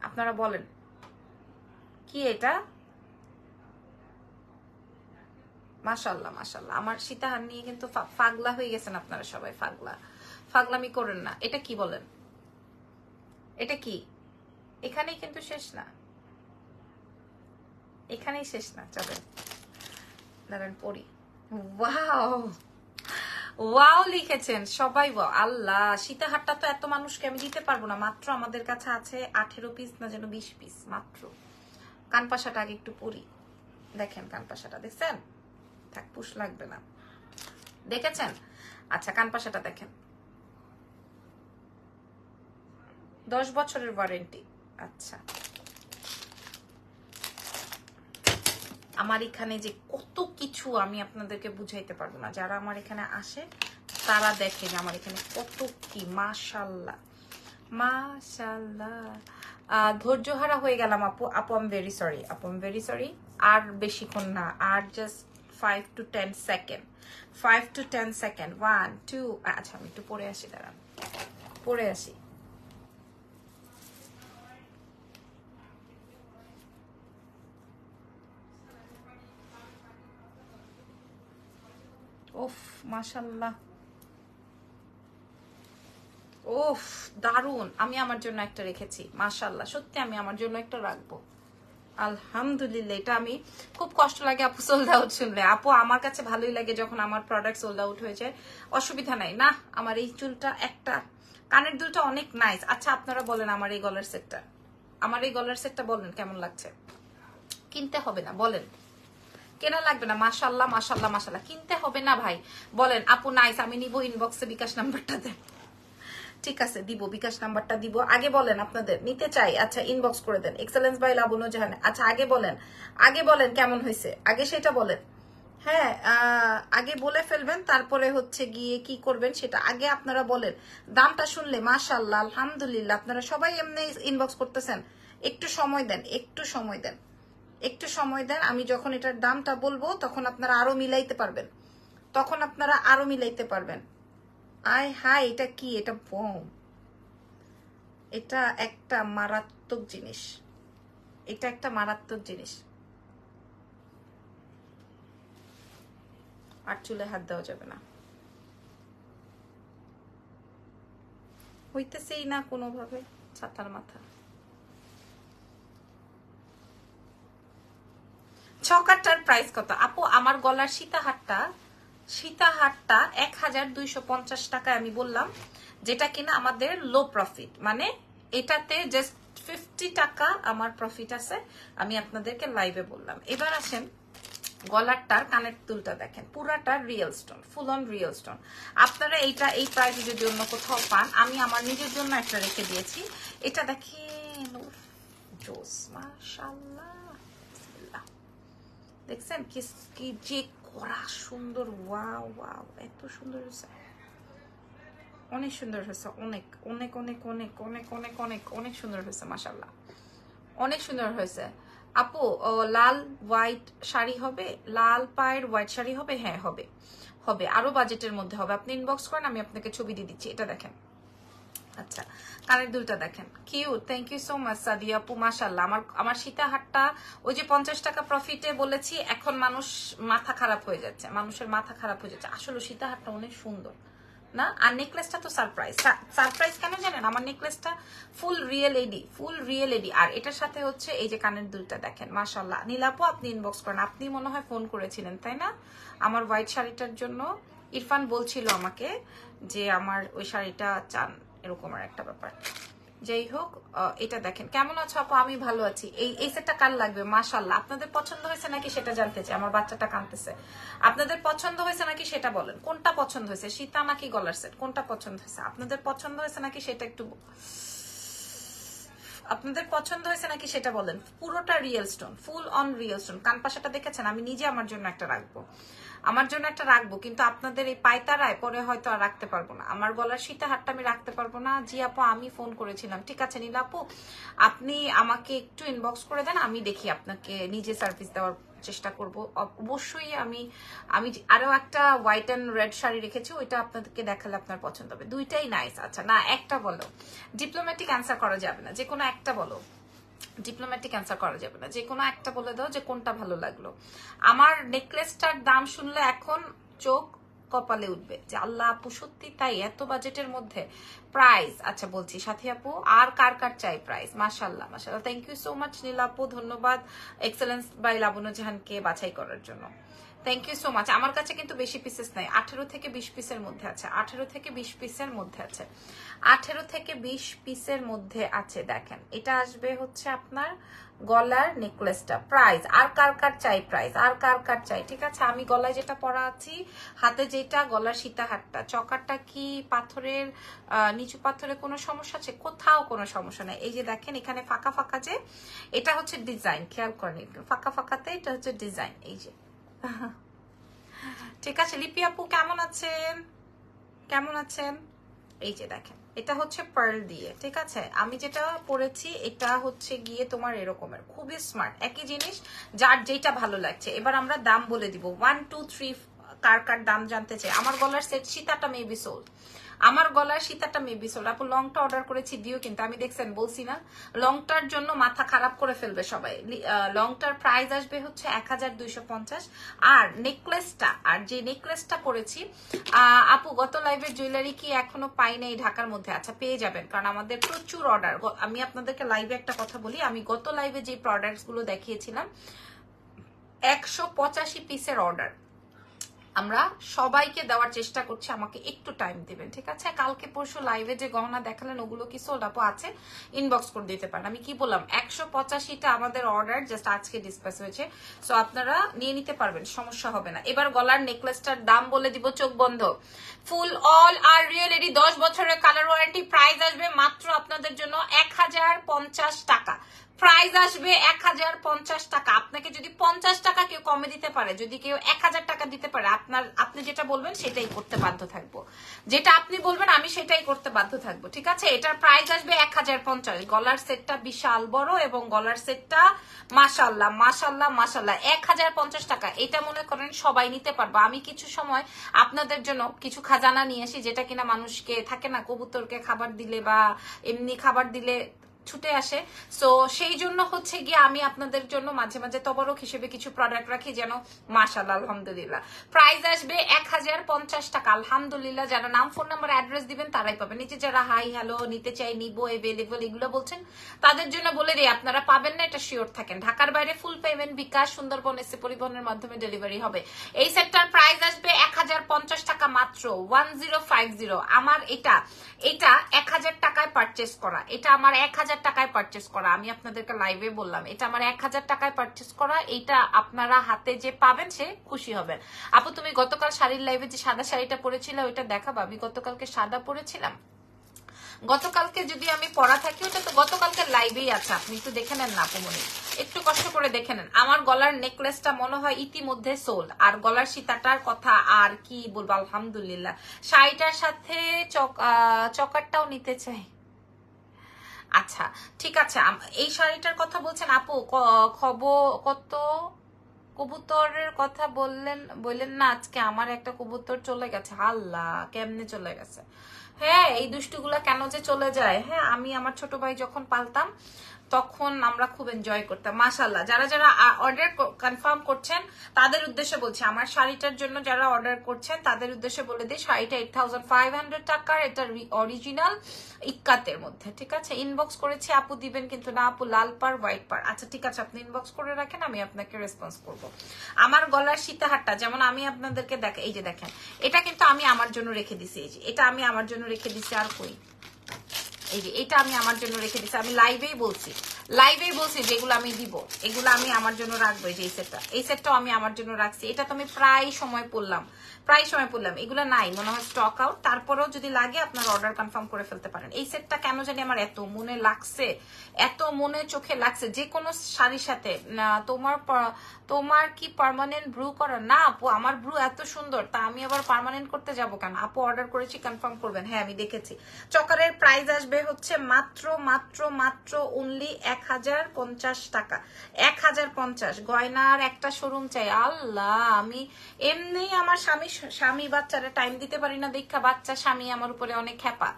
S1: আপনারা বলেন কি এটা? মাশাআল্লাহ মাশাআল্লাহ, আমার সীতাহার নিয়ে কিন্তু পাগলা হয়ে গেছেন আপনারা সবাই। পাগলামি করেন না। এটা কি বলেন? এটা কি? এখানেই কিন্তু শেষ না, এখানেই শেষ না। চলেন দাঁড়ান পড়ি। ওয়াও ওয়াও লিখেছেন সবাই, ওয়াও। আল্লাহ, সীতাহারটা তো এত মানুষকে আমি দিতে পারবো না, মাত্র আমাদের কাছে আছে 18 পিস না যেন 20 পিস মাত্র। কানপাশাটা আগে একটু পড়ি, দেখেন কানপাশাটা দেখছেন? থাক, পুশ লাগবে না, দেখেছেন? আচ্ছা, কানপাশাটা দেখেন, 10 বছরের ওয়ারেন্টি। আচ্ছা, আমার এখানে যে কত কিছু আমি আপনাদেরকে বুঝাইতে পারবো না, যারা আমার এখানে আসে তারা দেখে যে আমার এখানে কত কি। মাশাআল্লাহ মাশাআল্লাহ, ধৈর্যহারা হয়ে গেলাম আপু। আপু আই এম ভেরি সরি, আপু আই এম ভেরি সরি। আর বেশিক্ষণ না, আর just 5 to 10 second, 5 to 10 second. 1 2। আচ্ছা, আমি একটু পরে আসি, দাঁড়ান পরে আসি। ওফ মাশাআল্লাহ, ওফ দারুন। আমি আমার জন্য একটা রেখেছি, মাশাআল্লাহ, সত্যি আমি আমার জন্য একটা রাখবো। আলহামদুলিল্লাহ, এটা আমি খুব কষ্ট লাগে আপু সোল্ড আউট শুনলে। আপু আমার কাছে ভালোই লাগে যখন আমার প্রোডাক্ট সোল্ড আউট হয়ে যায়, অসুবিধা নাই। না, আমার এই চুলটা একটা, কানের দুলটা অনেক নাইস। আচ্ছা, আপনারা বলেন আমার এই গলার সেটটা, আমার এই গলার সেটটা বলেন কেমন লাগছে? কিনতে হবে না, বলেন কেনা লাগবে না। মাশাআল্লাহ মাশাআল্লাহ মাশাআল্লাহ, কিনতে হবে না ভাই, বলেন আপু নাইস, আমি নিব। ইনবক্সে বিকাশ নাম্বারটা দেন। ঠিক আছে, দিব, বিকাশ নাম্বারটা দিব। আগে বলেন আপনাদের নিতে চাই। আচ্ছা, ইনবক্স করে দেন, এক্সেলেন্স বাই লাবণ্য জাহান। আচ্ছা, আগে বলেন, আগে বলেন কেমন হয়েছে, আগে সেটা বলেন, হ্যাঁ, আগে বলে ফেলবেন, তারপরে হচ্ছে গিয়ে কি করবেন সেটা আগে আপনারা বলেন। দামটা শুনলে মাশাআল্লাহ আলহামদুলিল্লাহ আপনারা সবাই এমনি ইনবক্স করতেছেন। একটু সময় দেন, একটু সময় দেন, একটু সময় দেন। আমি যখন এটার দামটা বলবো তখন আপনারা আরো মিলাইতে পারবেন, তখন আপনারা আরো মিলাইতে পারবেন। আয় হায়, এটা কি? এটা বোম। এটা একটা মারাত্মক জিনিস, এটা একটা মারাত্মক জিনিস। আর চুলে হাত দেওয়া যাবে না, হইতেছেই না কোনোভাবে। ছাতার মাথা ছকারটার প্রাইস কত আপু? আমার গলার সীতাহারটা 1250 টাকায় আমি বললাম, যেটা কিনা আমাদের লো প্রফিট, মানে এটাতে জাস্ট 50 টাকা আমার প্রফিট আছে। আমি আপনাদেরকে লাইভে বললাম। এবার আসেন গলারটার কানের দুলটা দেখেন, পুরাটা real stone, full on real stone. আপনারা এইটা এই প্রাইসে যদি অন্য কোথাও পান, আমি আমার নিজের জন্য একটা রেখে দিয়েছি। এটা দেখেন, জোস মাশাআল্লাহ, বিসমিল্লাহ। দেখছেন কি যে করা সুন্দর, ওয়াও ওয়াও, এত সুন্দর হয়েছে, অনেক সুন্দর হয়েছে, অনেক অনেক অনেক অনেক অনেক অনেক অনেক অনেক সুন্দর হয়েছে মাশাআল্লাহ, অনেক সুন্দর হয়েছে। আপু লাল হোয়াইট শাড়ি হবে? লাল পায়ের হোয়াইট শাড়ি হবে? হ্যাঁ হবে, হবে, আরো বাজেটের মধ্যে হবে। আপনি ইনবক্স করেন, আমি আপনাকে ছবি দিয়ে দিচ্ছি। এটা দেখেন, আচ্ছা কানের দুলটা দেখেন, cute. Thank you so much Sadia আপু, মাশাআল্লাহ। আমার সীতাহারটা ওই যে 50 টাকা প্রফিটে বলেছি, এখন মানুষ মাথা খারাপ হয়ে যাচ্ছে, মানুষের মাথা খারাপ হয়ে যাচ্ছে। আসলে সীতাহারটা অনেক সুন্দর না? আর নেকলেসটা তো সারপ্রাইজ। সারপ্রাইজ কেন জানেন? আমার নেকলেসটা ফুল রিয়েল এডি, ফুল রিয়েল এডি। আর এটার সাথে হচ্ছে এই যে কানের দুলটা দেখেন, মাশাআল্লাহ। নীলাপু আপনি ইনবক্স করেন, আপনি মনে হয় ফোন করেছিলেন তাই না আমার হোয়াইট শাড়িটার জন্য? ইরফান বলছিল আমাকে যে আমার ওই শাড়িটা চান, এরকম আর একটা ব্যাপার। যাই হোক, এটা দেখেন। কেমন আছো আপু? আমি ভালো আছি। এই সেটটা কার লাগবে? মাশাআল্লাহ। আপনাদের পছন্দ হয়েছে নাকি সেটা জানতে চাই। আমার বাচ্চাটা কাঁদতেছে। আপনাদের পছন্দ হয়েছে নাকি সেটা বলেন। কোনটা পছন্দ হয়েছে, সীতা নাকি গলার সেট? কোনটা পছন্দ হয়েছে? আপনাদের পছন্দ হয়েছে নাকি সেটা একটু, আপনাদের পছন্দ হয়েছে নাকি সেটা বলেন। পুরোটা real stone, full on real stone. কান পাশাটা দেখেছেন? আমি নিজে আমার জন্য একটা রাখবো, আমার জন্য একটা রাখবো, কিন্তু আপনাদের এই পায়তারায় পরে হয়তো আর রাখতে পারবো না। আমার গলার সীতাহারটা আমি রাখতে পারবো না। জি আপু আমি ফোন করেছিলাম। ঠিক আছে নীলা আপু, আপনি আমাকে একটু ইনবক্স করে দেন, আমি দেখি আপনাকে নিজে সার্ভিস দেওয়ার চেষ্টা করব। অবশ্যই আমি আরো একটা হোয়াইট এন্ড রেড শাড়ি রেখেছি, ওইটা আপনাদেরকে দেখালে আপনার পছন্দ হবে। দুইটাই নাইস। আচ্ছা না, একটা বলো। ডিপ্লোম্যাটিক অ্যান্সার করা যাবে না, যে কোনো একটা বলো। ডিপ্লোম্যাটিক অ্যান্সার করা যাবে না, যে কোনো একটা বলে দাও যে কোনটা ভালো লাগলো। আমার নেকলেসটার দাম শুনলে এখন চোখ কপালে উঠবে যে আল্লাহ আপু সত্যি তাই, এত বাজেটের মধ্যে প্রাইস। আচ্ছা বলছি সাথী আপু, আর কার কার চাই প্রাইস? মাশাআল্লাহ মাশাআল্লাহ, thank you so much Nila আপু, ধন্যবাদ এক্সেলেন্স বাই লাবণ্য জাহানকে বাছাই করার জন্য। Thank you so much. আমার কাছে কিন্তু বেশি পিসেস নাই, 18 থেকে 20 পিসের মধ্যে আছে, 18 থেকে 20 পিসের মধ্যে আছে, 18 থেকে 20 পিসের মধ্যে আছে। দেখেন এটা আসবে হচ্ছে আপনার গলার নেকলেসটা। প্রাইস আর কার কার চাই প্রাইস, আর কার কার চাই? ঠিক আছে, আমি গলায় যেটা পরা আছি, হাতে যেটা, গলার সীতাহারটা, চকারটা কি পাথরের, নিচু পাথরের কোনো সমস্যা আছে? কোথাও কোনো সমস্যা নেই। এই যে দেখেন এখানে ফাঁকা ফাঁকা, যে এটা হচ্ছে ডিজাইন, খেয়াল করেন ফাঁকা ফাঁকাতে, এটা হচ্ছে ডিজাইন। এই যে ঠিক আছে। লিপি আপু কেমন আছেন? কেমন আছেন? এই যে দেখেন এটা হচ্ছে পার্ল দিয়ে, ঠিক আছে। আমি যেটা পরেছি এটা হচ্ছে গিয়ে তোমার এরকমের, খুবই স্মার্ট, একই জিনিস, যার যেটা ভালো লাগছে। এবার আমরা দাম বলে দিব, 1 2 3 কার কার দাম জানতে চাই। আমার গলার সেট সীতাটা মেবি সোল্ড, আমার গলার সীতাটা মেবি সোল্ড। আপু লংটা অর্ডার করেছি দিও, কিন্তু আমি দেখছেন বলছি না, লংটার জন্য মাথা খারাপ করে ফেলবে সবাই। লংটার প্রাইস আসবে হচ্ছে 1250। আর নেকলেসটা, আর যে নেকলেসটা পরেছি, আপু গত লাইভের জুয়েলারি কি এখনো পাই নাই ঢাকার মধ্যে? আচ্ছা পেয়ে যাবেন, কারণ আমাদের প্রচুর অর্ডার। আমি আপনাদেরকে লাইভে একটা কথা বলি, আমি গত লাইভে যে প্রোডাক্টস গুলো দেখিয়েছিলাম 185 পিসের অর্ডার, আমরা সবাইকে দেওয়ার চেষ্টা করছি, আমাকে একটু টাইম দিবেন ঠিক আছে। কালকে পরশু লাইভে যে গহনা দেখালেন ওগুলো কি সোল্ড? আপু আছে, ইনবক্স করে দিতে পারেন। আমি কি বললাম, 185টা আমাদের অর্ডার জাস্ট আজকে ডিসপ্যাচ হয়েছে, সো আপনারা নিয়ে নিতে পারবেন, সমস্যা হবে না। এবার গলার নেকলেসটার দাম বলে দিব, চোখ বন্ধ। ফুল অল আর রিয়েল এডি 10 বছরের কালার ওয়ারেন্টি, প্রাইস আসবে মাত্র আপনাদের জন্য 1050 টাকা। প্রাইস আসবে 1050 টাকা। আপনাকে যদি 50 টাকা কেউ কমে দিতে পারে, যদি কেউ 1000 টাকা দিতে পারে, আপনি যেটা বলবেন সেটাই করতে বাধ্য থাকবো। যেটা আপনি বলবেন আমি সেটাই করতে বাধ্য থাকবো, ঠিক আছে? এটার প্রাইস আসবে 1050। গলার সেটটা বিশাল বড় এবং গলার সেটটা মাশাআল্লাহ মাশাআল্লাহ মাশাআল্লাহ 1050 টাকা। এটা মনে করেন সবাই নিতে পারবে। আমি কিছু সময় আপনাদের জন্য কিছু খাজানা নিয়ে আসি, যেটা কিনা মানুষকে থাকে না, কবুতরকে খাবার দিলে বা এমনি খাবার দিলে ছুটে আসে। সো সেই জন্য হচ্ছে গিয়ে আমি আপনাদের জন্য মাঝে মাঝে তবরক হিসেবে কিছু প্রোডাক্ট রাখি, যেন মাশাআল্লাহ আলহামদুলিল্লাহ। প্রাইস আসবে 1050 টাকা। আলহামদুলিল্লাহ, যারা নাম ফোন নাম্বার অ্যাড্রেস দিবেন তারাই পাবেন। নিচে যারা হাই হ্যালো নিতে চাই, নিবো, এভেলেবল এগুলো বলছেন, তাদের জন্য বলে দিই আপনারা পাবেন না, এটা শিওর থাকেন। ঢাকার বাইরে ফুল পেমেন্ট বিকাশ, সুন্দরবন এসে পরিবহনের মাধ্যমে ডেলিভারি হবে। এই সেটটার প্রাইস আসবে 1050 টাকা মাত্র, 1050। আমার এটা 1000 টাকায় পারচেস করা, এটা আমার 1000 টাকায় পারচেস করা। আমি আপনাদেরকে লাইভে বললাম এটা আমার 1000 টাকায় পারচেস করা। এটা আপনারা হাতে যে পাবেন সে খুশি হবেন। আপু তুমি গতকাল শাড়ির লাইভে যে সাদা শাড়িটা পরেছিলে ওইটা দেখাবো? আমি গতকালকে সাদা পরেছিলাম। গতকালকে যদি আমি পরা থাকি, ওটা তো গতকালকে লাইভেই আছে, আপনি একটু দেখে নেন না আপুমনি, একটু কষ্ট করে দেখে নেন। আমার গলার নেকলেসটা মনে হয় ইতিমধ্যে সোল, আর গলার সীতাটার কথা আর কি বলবো। আলহামদুলিল্লাহ, শাড়িটার সাথে চকারটাও নিতে চাই। আচ্ছা ঠিক আছে, এই শাড়িটার কথা বলছেন আপু? কত কবুতরের কথা বললেন না আজকে? আমার একটা কবুতর চলে গেছে। আল্লাহ, কেমনে চলে গেছে? হ্যাঁ, এই দুষ্টুগুলা কেন যে চলে যায়। হ্যাঁ, আমি আমার ছোট ভাই যখন পালতাম তখন আমরা খুব এনজয় করতাম। মাশাআল্লাহ, যারা যারা অর্ডার কনফার্ম করছেন তাদের উদ্দেশ্যে বলছি, আমার শাড়িটার জন্য যারা অর্ডার করছেন তাদের উদ্দেশ্যে বলে দিই, শাড়িটা 8500 টাকার, এটা অরিজিনাল ইক্কাতের মধ্যে, ঠিক আছে? ইনবক্স করেছি আপু দিবেন, কিন্তু না আপু, লাল পার হোয়াইট পার। আচ্ছা ঠিক আছে, আপনি ইনবক্স করে রাখেন, আমি আপনাকে রেসপন্স করব। আমার গলার সীতাহারটা যেমন আমি আপনাদেরকে দেখেন, এই যে দেখেন, এটা কিন্তু আমি আমার জন্য রেখে দিছি। এই যে এটা আমি আমার জন্য রেখে দিছি, আর কই, এই যে এটা আমি আমার জন্য রেখে দিচ্ছি। আমি লাইভেই বলছি যে এগুলো আমি দিব, এগুলো আমি আমার জন্য রাখবো। এই যে এই সেটটাও আমি আমার জন্য রাখছি। এটা তো আমি প্রায় সময় পড়লাম। এগুলো নাই, মনে হয় স্টক আউট। তারপরেও যদি লাগে আপনারা অর্ডার কনফার্ম করে ফেলতে পারেন। এই সেটটা কেন জানি আমার এত মনে লাগছে, এত মনে চোখে লাগছে। যে কোনো শাড়ির সাথে না, তোমার কি পার্মানেন্ট ব্রু করা? না আপু, আমার ব্রু এত সুন্দর, তা আমি আবার পার্মানেন্ট করতে যাব কেন? আপু অর্ডার করেছি, কনফার্ম করবেন। হ্যাঁ আমি দেখেছি। চকারের প্রাইস আসবে হচ্ছে মাত্র অনলি 1050 টাকা। 1050। গয়নার একটা শোরুম চাই। আল্লাহ, আমি এমনি আমার স্বামী বাচ্চারা টাইম দিতে পারি না দেখা, বাচ্চা স্বামী আমার উপরে অনেক খ্যাপা।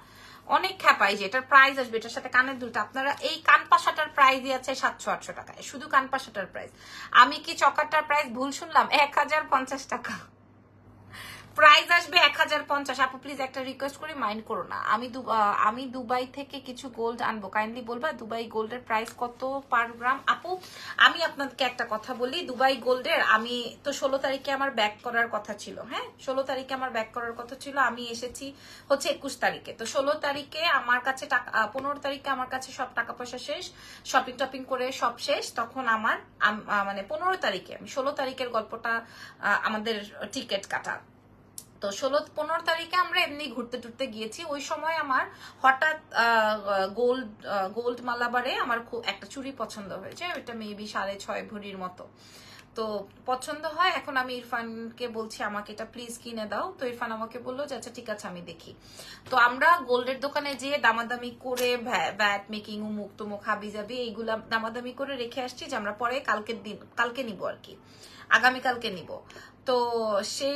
S1: এই যে এটার প্রাইস আসবে, এটার সাথে কানের দুলটা, আপনারা এই কান পাশাটার প্রাইসই আছে 700-800 টাকায়, শুধু কান পাশাটার প্রাইস। আমি কি চকারটার প্রাইস ভুল শুনলাম? 1050 টাকা প্রাইস আসবে। 1050। আপু প্লিজ একটা রিকোয়েস্ট করি, মাইন্ড করো না, আমি দুবাই থেকে কিছু গোল্ড আনবো, কাইন্ডলি বলবা দুবাই গোল্ডের প্রাইস কত পার গ্রাম? আপু আমি আপনাদেরকে একটা কথা বলি, দুবাই গোল্ডের আমি তো 16 তারিখে আমার ব্যাক করার কথা ছিল। হ্যাঁ, 16 তারিখে আমার ব্যাক করার কথা ছিল, আমি এসেছি হচ্ছে 21 তারিখে। তো 16 তারিখে আমার কাছে টাকা, 15 তারিখে আমার কাছে সব টাকা পয়সা শেষ, শপিং টপিং করে সব শেষ। তখন আমার মানে 15 তারিখে, 16 তারিখের গল্পটা আমাদের টিকিট কাটা। তো 16-15 তারিখে আমরা এমনি ঘুরতে টুরতে গিয়েছি। ওই সময় আমার হঠাৎ গোল্ড মালাবারে আমার খুব একটা চুড়ি পছন্দ হয়েছে, ওইটা মেবি 6.5 ভরির মতো। তো পছন্দ হয়, এখন আমি ইরফানকে বলছি আমাকে এটা প্লিজ কিনে দাও। তো ইরফান আমাকে বললো যে আচ্ছা ঠিক আছে আমি দেখি। তো আমরা গোল্ডের দোকানে যেয়ে দামাদামি করে ভ্যাট মেকিং উমুক তুমুক হাবি জাবি এইগুলা দামাদামি করে রেখে আসছি, যে আমরা পরে কালকে নিব আর কি, আগামীকালকে নিব। তো সে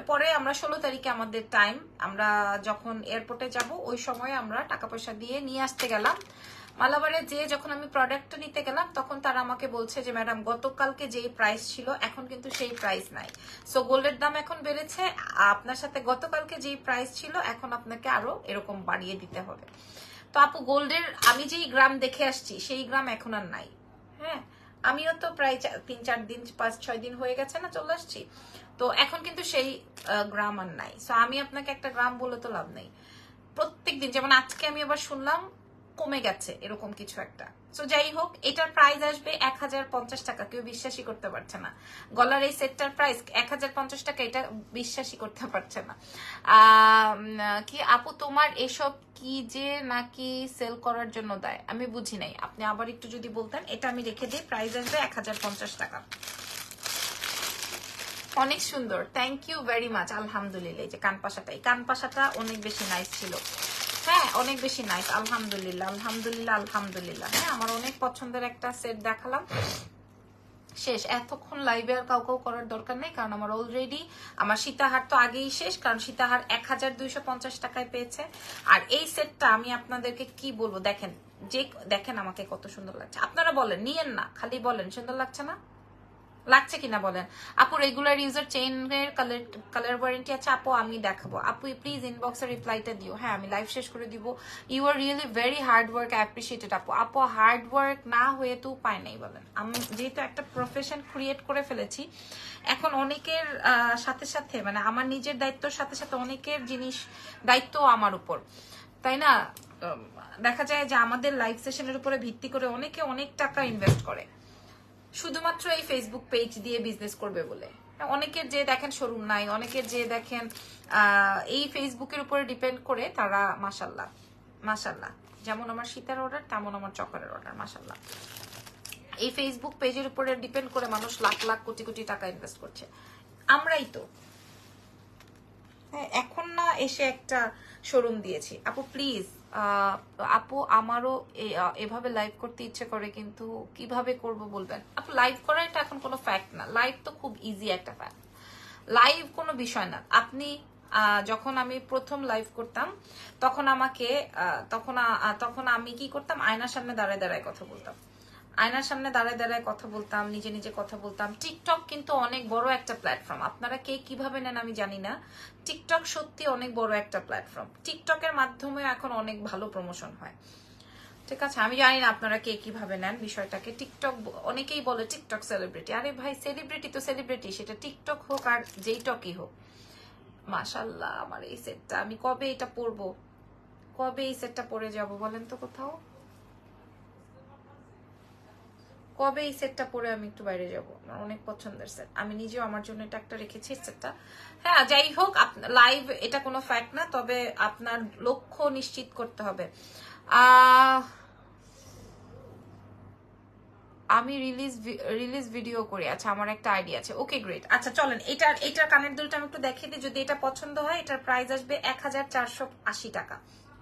S1: পরে আমরা 16 তারিখে আমাদের টাইম, আমরা যখন এয়ারপোর্টে যাব ওই সময় আমরা টাকা পয়সা দিয়ে নিয়ে আসতে গেলাম। মালাবারে যে যখন আমি প্রোডাক্টটা নিতে গেলাম তখন তারা আমাকে বলছে যে ম্যাডাম গতকালকে যেই প্রাইস ছিল এখন কিন্তু সেই প্রাইস নাই, সো গোল্ডের দাম এখন বেড়েছে, আপনার সাথে গতকালকে যেই প্রাইস ছিল এখন আপনাকে আরো এরকম বাড়িয়ে দিতে হবে। তো আপু গোল্ডের আমি যেই গ্রাম দেখে আসছি সেই গ্রাম এখন আর নাই। হ্যাঁ, আমিও তো প্রায় 3-4 দিন 5-6 দিন হয়ে গেছে না চলে আসছি, তো এখন কিন্তু সেই গ্রাম আর নাই। সো আমি আপনাকে একটা গ্রাম বলে তো লাভ নেই। প্রত্যেকদিন যেমন আজকে আমি আবার শুনলাম কমে গেছে, এরকম কিছু একটা। সো যাই হোক, এটার প্রাইস আসবে 1050 টাকা। কেউ বিশ্বাসই করতে পারছে না, গলার এই সেটটার প্রাইস 1050 টাকা, এটা বিশ্বাসই করতে পারছে না। কি আপু তোমার এসব কি যে নাকি সেল করার জন্য দেয়? আমি বুঝি নাই, আপনি আবার একটু যদি বলতেন। এটা আমি রেখে দিই, প্রাইস আসবে 1050 টাকা। অনেক সুন্দর, থ্যাংক ইউ ভেরি মাচ। আলহামদুলিল্লাহ। এই যে কানপাশাটা, এই কানপাশাটা অনেক বেশি নাইস ছিল। হ্যাঁ, অনেক বেশি নাইস। আলহামদুলিল্লাহ, আলহামদুলিল্লাহ, আলহামদুলিল্লাহ। হ্যাঁ, আমার অনেক পছন্দের একটা সেট দেখালাম, শেষ। এতক্ষণ লাইভে আর কাউ করার দরকার নেই, কারণ আমার অলরেডি আমার সীতাহার তো আগেই শেষ, কারণ সীতাহার 1250 টাকায় পেয়েছে। আর এই সেটটা আমি আপনাদেরকে কি বলবো, দেখেন, যে দেখেন আমাকে কত সুন্দর লাগছে। আপনারা বলেন, নিয়েন না, খালি বলেন সুন্দর লাগছে না, লাগছে কিনা বলেন। আপু রেগুলার ইউজার চেইনের কালার ওয়ারেন্টি আছে আপু, আমি দেখাবো। আপু প্লিজ ইনবক্সে রিপ্লাইটা দিও। হ্যাঁ, আমি লাইভ শেষ করে দিব। You are really very hard work, appreciated আপু। আপু হার্ড ওয়ার্ক না হয়ে তো উপায় নেই বলেন। আমি যেহেতু একটা প্রফেশন ক্রিয়েট করে ফেলেছি, এখন অনেকের সাথে সাথে, মানে আমার নিজের দায়িত্বর সাথে সাথে অনেকের জিনিস দায়িত্ব আমার উপর, তাই না? দেখা যায় যে আমাদের লাইভ সেশনের উপরে ভিত্তি করে অনেকে অনেক টাকা ইনভেস্ট করে শুধুমাত্র এই ফেসবুক পেজ দিয়ে বিজনেস করবে বলে। অনেকের যে দেখেন শোরুম নাই, অনেকের যে দেখেন এই ফেসবুকের উপরে ডিপেন্ড করে তারা মাশাল্লাহ মাশাল্লাহ, যেমন আমার শীতের অর্ডার তেমন আমার চকরের অর্ডার মাশাল্লাহ। এই ফেসবুক পেজের উপরে ডিপেন্ড করে মানুষ লাখ লাখ কোটি কোটি টাকা ইনভেস্ট করছে। আমরাই তো এখন না এসে একটা শোরুম দিয়েছি। আপু প্লিজ, আপু আমারও এভাবে লাইভ করতে ইচ্ছে করে, কিন্তু কিভাবে করব বলবেন। আপু লাইভ করা এটা এখন কোনো ফ্যাক্ট না, লাইভ তো খুব ইজি একটা ফ্যাক্ট, লাইভ কোনো বিষয় না। আপনি যখন আমি প্রথম লাইভ করতাম তখন আমাকে তখন আমি কি করতাম, আয়নার সামনে দাঁড়ায় দাঁড়ায় কথা বলতাম, আয়নার সামনে দাঁড়ায় দাঁড়ায় কথা বলতাম, নিজে নিজে কথা বলতাম। টিকটক কিন্তু অনেক বড় একটা প্ল্যাটফর্ম, আপনারা কে কিভাবে নেন আমি জানি না। টিকটক সত্যি অনেক বড় একটা প্ল্যাটফর্ম, টিকটকের মাধ্যমে এখন অনেক ভালো প্রমোশন হয়। ঠিক আছে, আমি জানি না আপনারা কে কিভাবে নেন বিষয়টাকে। টিকটক অনেকেই বলে টিকটক সেলিব্রিটি, আরে ভাই সেলিব্রিটি তো সেলিব্রিটি, সেটা টিকটক হোক আর যেই টকই হোক। মাশাল্লাহ, আমার এই সেটটা, আমি কবে এটা পরবো, কবে এই সেটটা পরে যাব বলেন তো কোথাও, কবে এই সেটটা পরে আমি একটু বাইরে যাব। আমার অনেক পছন্দের সেট, আমি নিজেও আমার জন্য এটা একটা রেখেছি সেটটা। হ্যাঁ, যাই হোক, লাইভ এটা কোনো ফ্যাক্ট না, তবে আপনার লক্ষ্য নিশ্চিত করতে হবে। আমি রিলিজ ভিডিও করি, আচ্ছা আমার একটা আইডিয়া আছে। ওকে গ্রেট, আচ্ছা চলেন এটার কানের দুলটা আমি একটু দেখিয়ে দিই। যদি এটা পছন্দ হয়, এটার প্রাইস আসবে 1480 টাকা।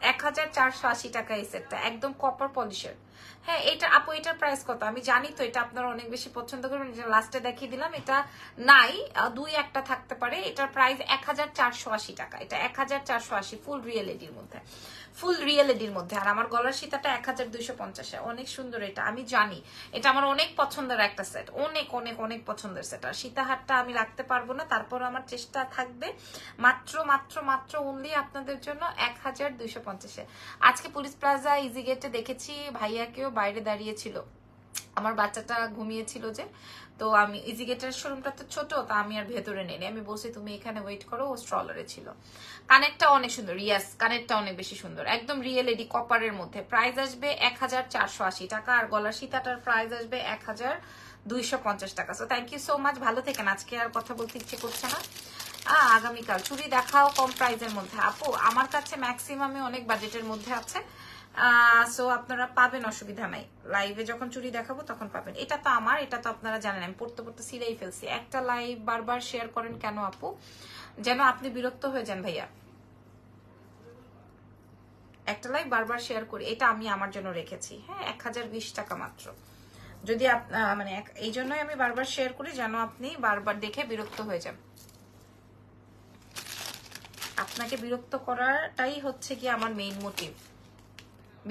S1: 1480 টাকা এই সেটটা, একদম কপার পলিশের। হ্যাঁ, এটা আপু এটার প্রাইস কত আমি জানি তো, এটা আপনারা অনেক বেশি পছন্দ করবেন। এটা লাস্টে দেখিয়ে দিলাম, এটা নাই, দুই একটা থাকতে পারে। এটার প্রাইস 1480 টাকা। এটা 1480 ফুল রিয়েলিটির মধ্যে, ফুল রিয়েলিটির মধ্যে। আর আমার গলার সীতাটা 1250। অনেক সুন্দর এটা, আমি জানি এটা আমার অনেক পছন্দের একটা সেট, অনেক অনেক অনেক পছন্দের সেট। আর সীতাহারটা আমি রাখতে পারবো না, তারপর আমার চেষ্টা থাকবে মাত্র মাত্র মাত্র অনলি আপনাদের জন্য 1250। আজকে পুলিশ প্লাজা ইজি গেটে দেখেছি ভাইয়াকেও বাইরে দাঁড়িয়েছিল, আমার বাচ্চাটা ঘুমিয়েছিল যে, তো আমি ইজি গেটের শোরুমটা তো ছোট, তা আমি আর ভেতরে নেই, আমি বলছি তুমি এখানে ওয়েট করো, ও স্ট্রলারে ছিল। কানেরটা অনেক সুন্দর, ইয়াস কানেরটা অনেক বেশি সুন্দর, একদম রিয়েল এডি কপারের মধ্যে। প্রাইস আসবে 1480 টাকা, আর গলার সীতাটার প্রাইস আসবে 1250 টাকা। So thank you so much, ভালো থেকেন। আজকে আর কথা বলতে ইচ্ছে করছে না, আগামীকাল চুড়ি দেখাও কম প্রাইসের মধ্যে। আপু আমার কাছে ম্যাক্সিমামে অনেক বাজেটের মধ্যে আছে, সো আপনারা পাবেন, অসুবিধা নাই। লাইভে যখন চুড়ি দেখাবো তখন পাবেন। এটা তো আমার, এটা তো আপনারা জানেন আমি পড়তে পড়তে সিলাই ফেলছি। একটা লাইভ বারবার শেয়ার করেন কেন আপু, যেন আপনি বিরক্ত হয়ে যান ভাইয়া। একটা লাইভ বারবার শেয়ার করি, এটা আমি আমার জন্য রেখেছি। হ্যাঁ, 1020 টাকা মাত্র। যদি মানে এই জন্যই আমি বারবার শেয়ার করি, যেন আপনি বারবার দেখে বিরক্ত হয়ে যান। আপনাকে বিরক্ত করাটাই হচ্ছে কি আমার মেইন মোটিভ।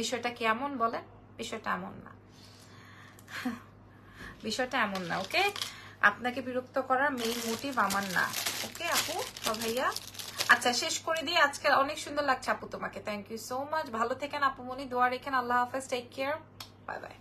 S1: বিষয়টা কেমন বলেন, বিষয়টা এমন না, বিষয়টা এমন না। ওকে, আপনাকে বিরক্ত করার মেইন মোটিভ আমার না। ওকে আপু ভাইয়া, আচ্ছা শেষ করে দিই। আজকে অনেক সুন্দর লাগছে আপু তোমাকে, থ্যাংক ইউ সো মাচ। ভালো থেকেন আপুমনি, দোয়া রেখেন। আল্লাহ হাফেজ, টেক কেয়ার, বাই বাই।